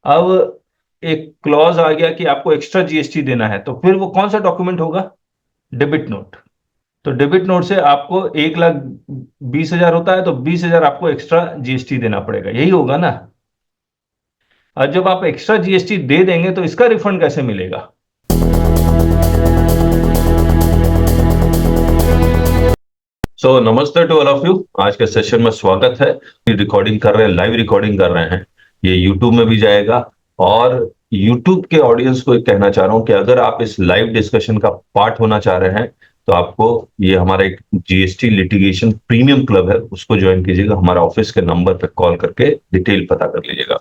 अब एक क्लॉज आ गया कि आपको एक्स्ट्रा जीएसटी देना है, तो फिर वो कौन सा डॉक्यूमेंट होगा? Debit note. तो डेबिट नोट से आपको 1,20,000 होता है, तो 20,000 आपको एक्स्ट्रा जीएसटी देना पड़ेगा, यही होगा ना। और जब आप एक्स्ट्रा जीएसटी दे देंगे तो इसका रिफंड कैसे मिलेगा? नमस्ते टू ऑल ऑफ यू। आज के सेशन में स्वागत है। रिकॉर्डिंग कर रहे हैं, लाइव रिकॉर्डिंग कर रहे हैं। ये यूट्यूब में भी जाएगा। और यूट्यूब के ऑडियंस को एक कहना चाह रहा हूं कि अगर आप इस लाइव डिस्कशन का पार्ट होना चाह रहे हैं तो आपको ये हमारा एक जीएसटी लिटिगेशन प्रीमियम क्लब है, उसको ज्वाइन कीजिएगा। हमारा ऑफिस के नंबर पे कॉल करके डिटेल पता कर लीजिएगा।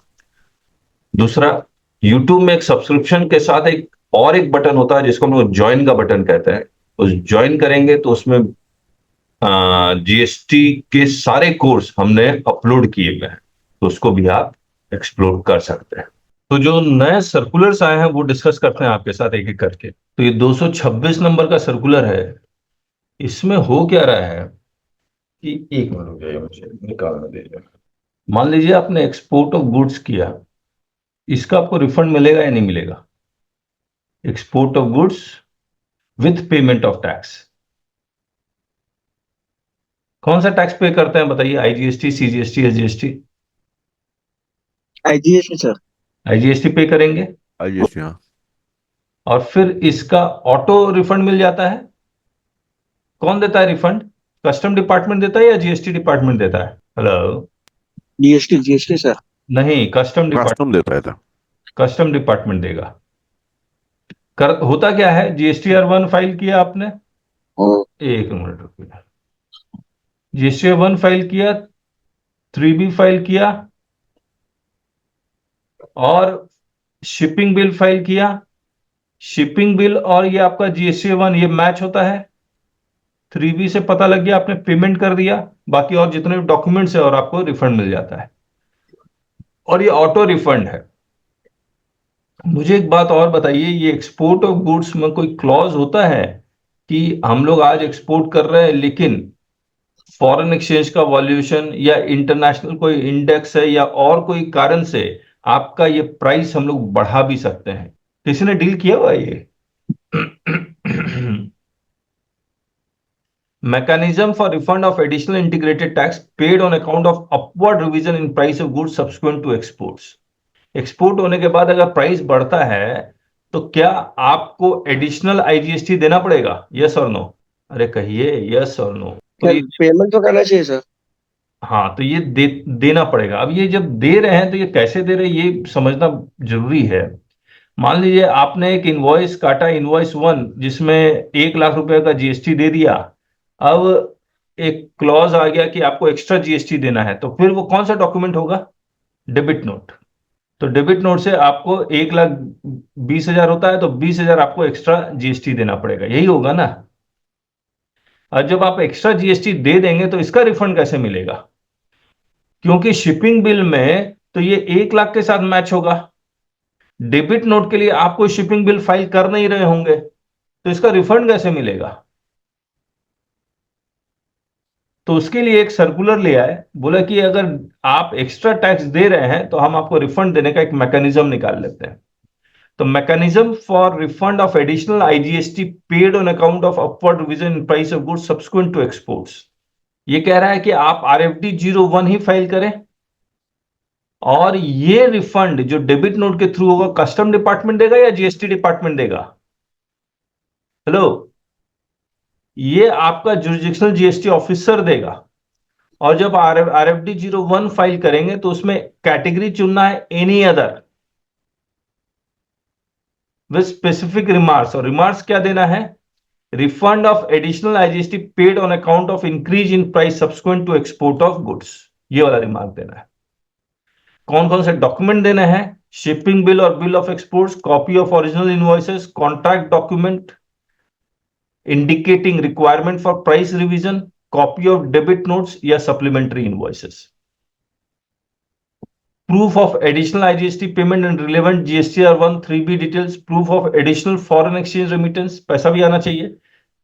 दूसरा, यूट्यूब में एक सब्सक्रिप्शन के साथ एक बटन होता है जिसको हम लोग ज्वाइन का बटन कहते हैं। उस ज्वाइन करेंगे तो उसमें जीएसटी के सारे कोर्स हमने अपलोड किए हुए हैं, तो उसको भी आप एक्सप्लोर कर सकते हैं। तो जो नए सर्कुलर्स आए हैं वो डिस्कस करते हैं आपके साथ एक एक करके। तो ये 226 नंबर का सर्कुलर है। इसमें हो क्या रहा है कि एक मिनट हो जाए, मुझे निकालना दीजिए। मान लीजिए आपने एक्सपोर्ट ऑफ गुड्स किया, इसका आपको रिफंड मिलेगा या नहीं मिलेगा? Export of goods with payment of tax. कौन सा टैक्स पे करते हैं बताइए? IGST, CGST, SGST? IGST sir. IGST पे करेंगे आईजीएसटी, हाँ। और फिर इसका ऑटो रिफंड मिल जाता है। कौन देता है रिफंड? कस्टम डिपार्टमेंट देता है या जीएसटी डिपार्टमेंट देता है? हेलो? GST GST sir. नहीं, कस्टम डिपार्टमेंट। कस्टम देता है था। कस्टम डिपार्टमेंट देगा। होता क्या है, जीएसटी R1 फाइल किया आपने, एक मिनट रुकिए। जीएसटी R1 फाइल किया, 3B फाइल किया, और शिपिंग बिल फाइल किया। शिपिंग बिल और ये आपका जीएसटी1 ये मैच होता है। 3B से पता लग गया, आपने पेमेंट कर दिया, बाकी और जितने डॉक्यूमेंट्स है और आपको रिफंड मिल जाता है। और ये ऑटो रिफंड है। मुझे एक बात और बताइए, ये एक्सपोर्ट ऑफ गुड्स में कोई क्लॉज होता है कि हम लोग आज एक्सपोर्ट कर रहे हैं लेकिन फॉरेन एक्सचेंज का वॉल्यूशन या इंटरनेशनल कोई इंडेक्स है या और कोई कारण से आपका ये प्राइस हम लोग बढ़ा भी सकते हैं? किसी ने डील किया हुआ है ये? mechanism for refund of additional integrated tax paid on account of upward revision in price of goods subsequent to exports। Export होने के बाद अगर प्राइस बढ़ता है तो क्या आपको एडिशनल आईजीएसटी देना पड़ेगा? यस और नो? अरे कहिए यस और नो। तो ये, पेमेंट तो करना चाहिए सर। हाँ, तो ये देना पड़ेगा। अब ये जब दे रहे हैं तो ये कैसे दे रहे हैं ये समझना जरूरी है। मान लीजिए आपने एक इनवॉइस काटा, इनवॉइस 1, जिसमें 1 लाख रुपए का जीएसटी दे दिया। अब एक क्लॉज आ गया कि आपको एक्स्ट्रा जीएसटी देना है, तो फिर वो कौन सा डॉक्यूमेंट होगा? Debit note. तो डेबिट नोट से आपको 1,20,000 होता है, तो 20,000 आपको एक्स्ट्रा जीएसटी देना पड़ेगा, यही होगा ना। और जब आप एक्स्ट्रा जीएसटी दे देंगे तो इसका रिफंड कैसे मिलेगा? क्योंकि शिपिंग बिल में तो ये 1 लाख के साथ मैच होगा। डेबिट नोट के लिए आप कोई शिपिंग बिल फाइल कर नहीं रहे होंगे, तो इसका रिफंड कैसे मिलेगा? तो उसके लिए एक सर्कुलर ले आए, बोला कि अगर आप एक्स्ट्रा टैक्स दे रहे हैं तो हम आपको रिफंड देने का एक मैकेनिज्म निकाल लेते हैं। तो mechanism for refund of additional IGST paid on account of upward revision in price of goods subsequent to exports. ये कह रहा है कि आप RFD 01 ही फाइल करें, और ये रिफंड जो डेबिट नोट के थ्रू होगा, कस्टम डिपार्टमेंट देगा या जीएसटी डिपार्टमेंट देगा? हेलो? ये आपका जुरिडिक्शनल जीएसटी ऑफिसर देगा। और जब RFD 01 फाइल करेंगे तो उसमें कैटेगरी चुनना है any other with specific remarks. और रिमार्क्स क्या देना है? Refund of additional IGST paid on account of increase in price subsequent to export of goods, ये वाला रिमार्क देना है। कौन कौन से डॉक्यूमेंट देने हैं? शिपिंग बिल और bill of exports, copy of original invoices, contract document indicating requirement for price revision, copy of debit notes या supplementary invoices, proof of additional IGST payment and relevant GSTR1 3B details, proof of additional foreign exchange remittance, पैसा भी आना चाहिए,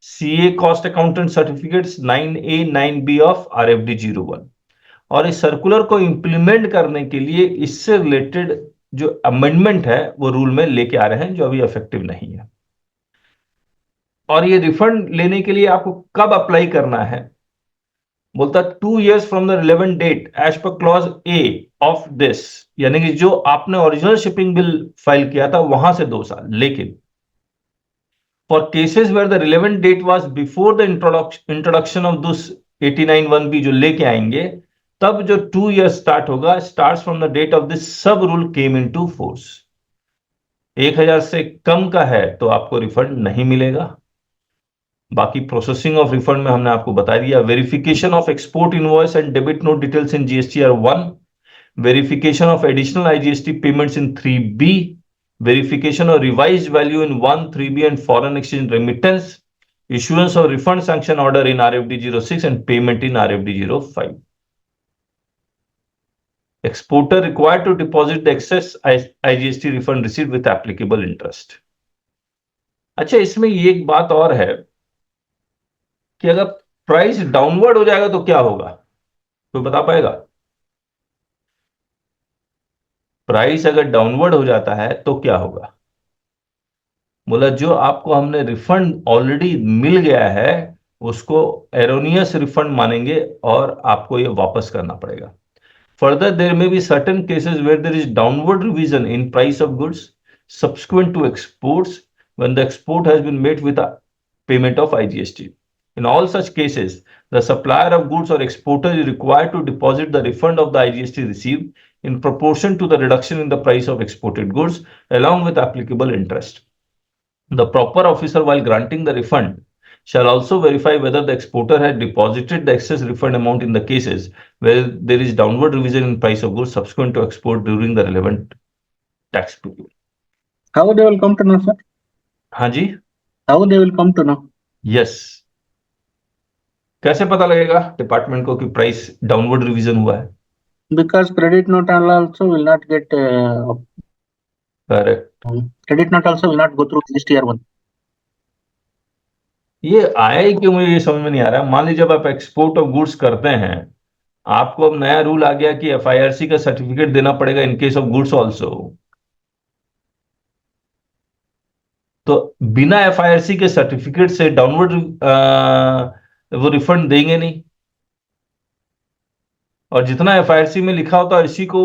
CA cost accountant certificates 9A 9B of RFD 01। और इस circular को implement करने के लिए इससे रिलेटेड जो अमेंडमेंट है वो रूल में लेके आ रहे हैं, जो अभी इफेक्टिव नहीं है। और ये रिफंड लेने के लिए आपको कब अप्लाई करना है? बोलता 2 years from the relevant date as per clause A of this, यानी कि जो आपने ओरिजिनल शिपिंग बिल फाइल किया था वहां से 2 साल। लेकिन for cases where the relevant date was before the introduction of this 89(1)(b जो लेके आएंगे, तब जो 2 years स्टार्ट होगा, start from the date of this sub rule came into force. 1,000 से कम का है तो आपको रिफंड नहीं मिलेगा। बाकी प्रोसेसिंग ऑफ रिफंड में हमने आपको बता दिया। Verification of export invoice and debit note details in GST R 1। Verification of additional IGST payments in 3B। Verification of revised value in 1, 3B and foreign exchange remittance. issuance of refund sanction order in RFD 06 and payment in RFD 05. Exporter required to deposit the excess IGST refund received with applicable interest. अच्छा, इसमें ये एक बात और है कि अगर price downward हो जाएगा तो क्या होगा? कोई बता पाएगा? प्राइस अगर डाउनवर्ड हो जाता है तो क्या होगा? बोला जो आपको हमने रिफंड ऑलरेडी मिल गया है उसको एरोनियस रिफंड मानेंगे और आपको ये वापस करना पड़ेगा। Further there may be certain cases where there is downward revision in price of goods subsequent to exports when the export has been made with a payment of IGST. In all such cases, the supplier of goods or exporter is required to deposit the refund of the IGST received in proportion to the reduction in the price of exported goods along with applicable interest. The proper officer, while granting the refund, shall also verify whether the exporter had deposited the excess refund amount in the cases where there is downward revision in price of goods subsequent to export during the relevant tax period. How they will come to know, sir? हाँ जी, How they will come to know? Yes. कैसे पता लगेगा department को कि price downward revision हुआ है? Because credit note also will not get correct. credit note also will not go through GSTR 1. ये आया ही क्यों, मुझे ये समझ में नहीं आ रहा। मान लीजिए जब आप एक्सपोर्ट ऑफ गुड्स करते हैं, आपको अब नया रूल आ गया कि एफआईआरसी का सर्टिफिकेट देना पड़ेगा in case of goods also. तो बिना एफआईआरसी के सर्टिफिकेट से डाउनवर्ड वो रिफंड देंगे नहीं। और जितना एफआईआरसी में लिखा होता है इसी को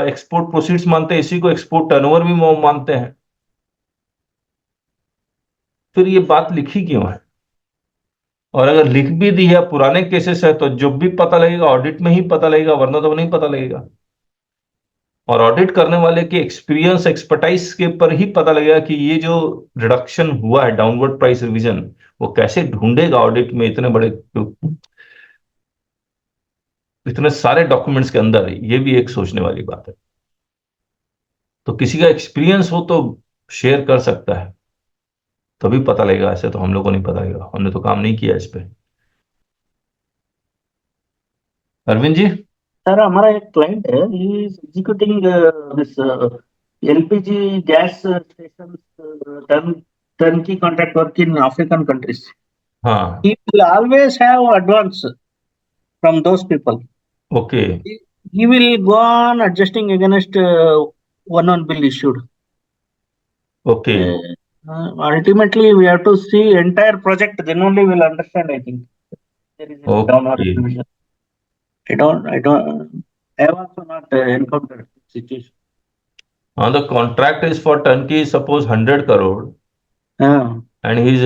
एक्सपोर्ट प्रोसीड्स मानते हैं, इसी को एक्सपोर्ट टर्नओवर भी मानते हैं। फिर ये बात लिखी क्यों है? और अगर लिख भी दी है, पुराने केसेस है, तो जब भी पता लगेगा ऑडिट में ही पता लगेगा, वरना तो नहीं पता लगेगा। और ऑडिट करने वाले के एक्सपीरियंस एक्सपर्टाइज के पर ही पता लगेगा कि ये जो रिडक्शन हुआ है, डाउनवर्ड प्राइस रिवीजन, वो कैसे ढूंढेगा ऑडिट में इतने बड़े, इतने सारे डॉक्यूमेंट्स के अंदर। ये भी एक सोचने वाली बात है। तो किसी का एक्सपीरियंस हो तो शेयर कर सकता है, तभी पता लगेगा। ऐसे तो हम लोग को नहीं पता लगेगा, हमने तो काम नहीं किया इस पे। अरविंद जी। सर हमारा एक क्लाइंट है, he is executing this LPG gas station turnkey contract work in African countries. हाँ। He will always have advance from those people. Okay. He will go on adjusting against one bill issued. Okay. Ultimately, we have to see entire project. Then only we'll understand. I think there is any downward okay. revision. I have also not encountered situation. हाँ, the contract is for turnkey, suppose 100 crore, हाँ. and he is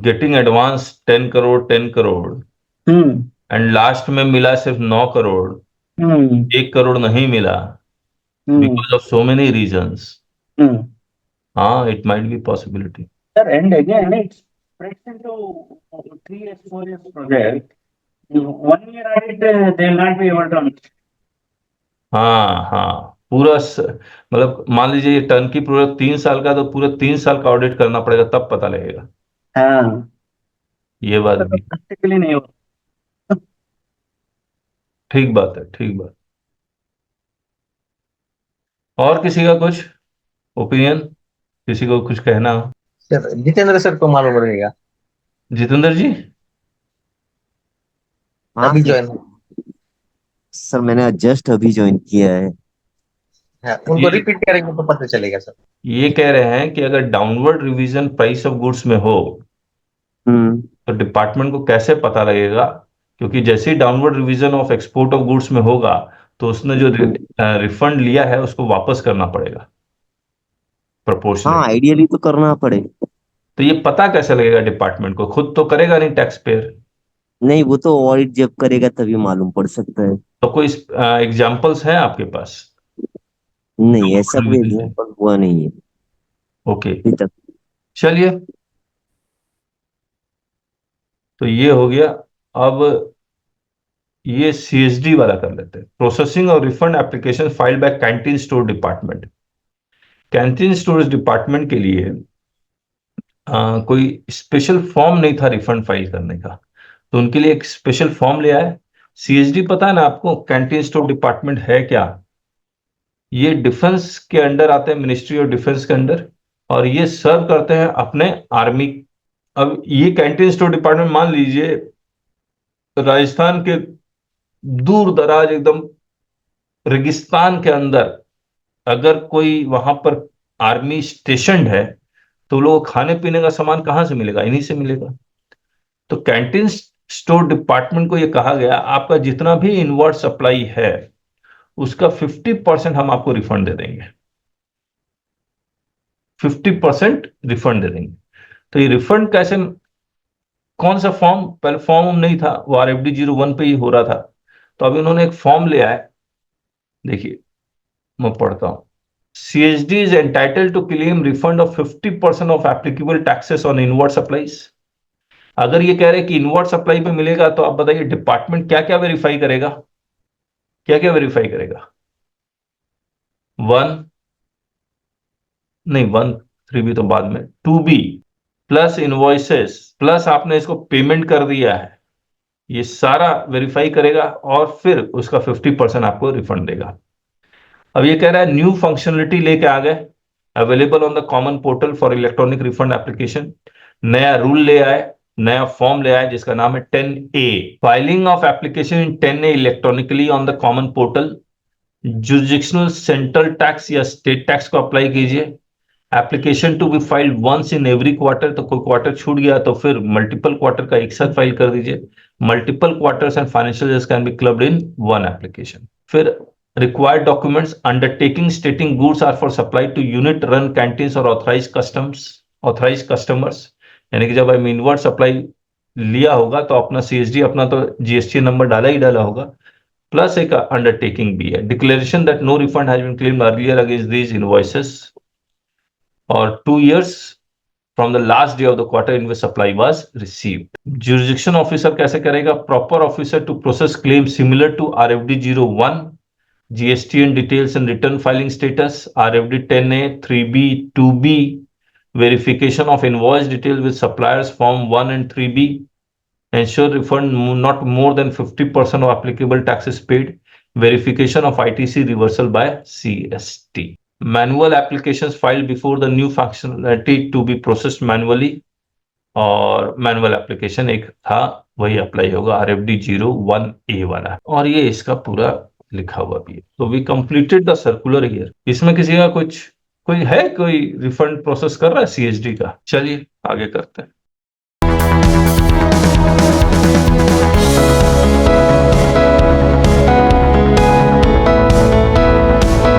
getting advance 10 crore, 10 crore, and last में मिला सिर्फ 9 करोड़, 1 करोड़ नहीं मिला, because of so many reasons. हाँ, it might be possibility. Sir, and again, it spreads into 3 years, 4 years project. 1 year audit, they will not be able to understand. हाँ हाँ, पूरा मतलब मान लीजिए ये टर्नकी पूरा 3 साल का, तो पूरा 3 साल का ऑडिट करना पड़ेगा, तब पता लगेगा। हाँ. ये बात तो भी practically नहीं होता. ठीक बात है, ठीक बात। और किसी का कुछ ओपिनियन, किसी को कुछ कहना हो? सर जितेंद्र सर को मालूम रहेगा। जितेंद्र जी। अभी ज्वाइन। सर मैंने जस्ट अभी ज्वाइन किया है। हाँ, उनको ये रिपीट करेंगे तो पता चलेगा सर। ये कह रहे हैं कि अगर downward revision price of goods में हो हम्म। तो डिपार्टमेंट को कैसे पता लगेगा, क्योंकि जैसे ही downward revision of export of goods में होगा तो उसने जो रिफंड लिया है उसको वापस करना पड़ेगा हाँ, प्रोपोर्शनेट। आइडियली तो करना पड़े। तो ये पता कैसे लगेगा डिपार्टमेंट को, खुद तो करेगा नहीं टैक्स पेयर। नहीं, वो तो ऑडिट जब करेगा तभी मालूम पड़ सकता है। तो कोई एग्जांपल्स हैं आपके पास? नहीं, ऐसा कोई एग्जाम्पल हुआ नहीं है ओके, अभी तक। चलिए, तो ये हो गया। अब ये सीएसडी वाला कर लेते हैं, प्रोसेसिंग और refund application filed by canteen store department. Canteen stores department के लिए कोई स्पेशल फॉर्म नहीं था रिफंड फाइल करने का, तो उनके लिए एक स्पेशल फॉर्म ले आए। सीएसडी पता है ना आपको कैंटीन स्टोर डिपार्टमेंट है क्या? ये डिफेंस के अंडर आते हैं, मिनिस्ट्री ऑफ डिफेंस के अंडर, और ये सर्व करते हैं अपने आर्मी। अब ये कैंटीन स्टोर डिपार्टमेंट मान लीजिए राजस्थान के दूर दराज एकदम रेगिस्तान के अंदर अगर कोई वहां पर आर्मी स्टेशन है, तो लोगों को खाने पीने का सामान कहां से मिलेगा? इन्हीं से मिलेगा। तो कैंटीन स्टोर डिपार्टमेंट को यह कहा गया आपका जितना भी इनवर्ड सप्लाई है उसका 50% हम आपको रिफंड दे देंगे, 50% रिफंड दे देंगे। तो ये रिफंड कैसे, कौन सा फॉर्म? पहले फॉर्म नहीं था, वो RFD 01 पे ही हो रहा था। तो अभी उन्होंने एक फॉर्म ले आया, देखिए मैं पढ़ता हूं। CSD is entitled to claim refund of 50% of applicable taxes on inward supplies। अगर ये कह रहे हैं कि इनवर्ड सप्लाई पे मिलेगा, तो आप बताइए डिपार्टमेंट क्या क्या वेरीफाई करेगा? क्या क्या वेरीफाई करेगा? वन, नहीं 1 3 भी तो बाद में, 2B प्लस इनवॉइसेस प्लस आपने इसको पेमेंट कर दिया है, ये सारा वेरीफाई करेगा और फिर उसका 50% आपको रिफंड देगा। अब ये कह रहा है न्यू फंक्शनलिटी लेके आ गए, available on the common portal for electronic refund application. नया रूल ले आए, नया फॉर्म ले आए जिसका नाम है 10A, filing of application in 10A electronically on the common portal. Jurisdictional central tax या स्टेट टैक्स को अप्लाई कीजिए। Application to be filed once in every quarter, तो कोई क्वार्टर छूट गया तो फिर मल्टीपल क्वार्टर का एक साथ फाइल कर दीजिए। Multiple quarters and financial years can be clubbed in one application. फिर required documents, undertaking stating goods are for supply to unit run canteens or authorized customers। यानी कि जब हम इनवर्ड सप्लाई लिया होगा तो अपना CSD, अपना तो GST नंबर डाला ही डाला होगा, प्लस एक अंडरटेकिंग भी है, declaration that no refund has been claimed earlier against these invoices, और 2 years from the last day of the quarter in which supply was received। Jurisdiction officer कैसे करेगा? Proper officer to process claims similar to RFD 01, GSTN details and return filing status, RFD 10A, 3B, 2B, verification of invoice details with suppliers form 1 and 3B, ensure refund not more than 50% of applicable taxes paid, verification of ITC reversal by CST, manual applications filed before the new functionality to be processed manually, और manual application एक था वही apply होगा, RFD 01A वाला, और ये इसका पूरा लिखा हुआ भी है। तो we completed the circular here. इसमें किसी का कुछ कोई रिफंड प्रोसेस कर रहा है CSD का? चलिए आगे करते हैं।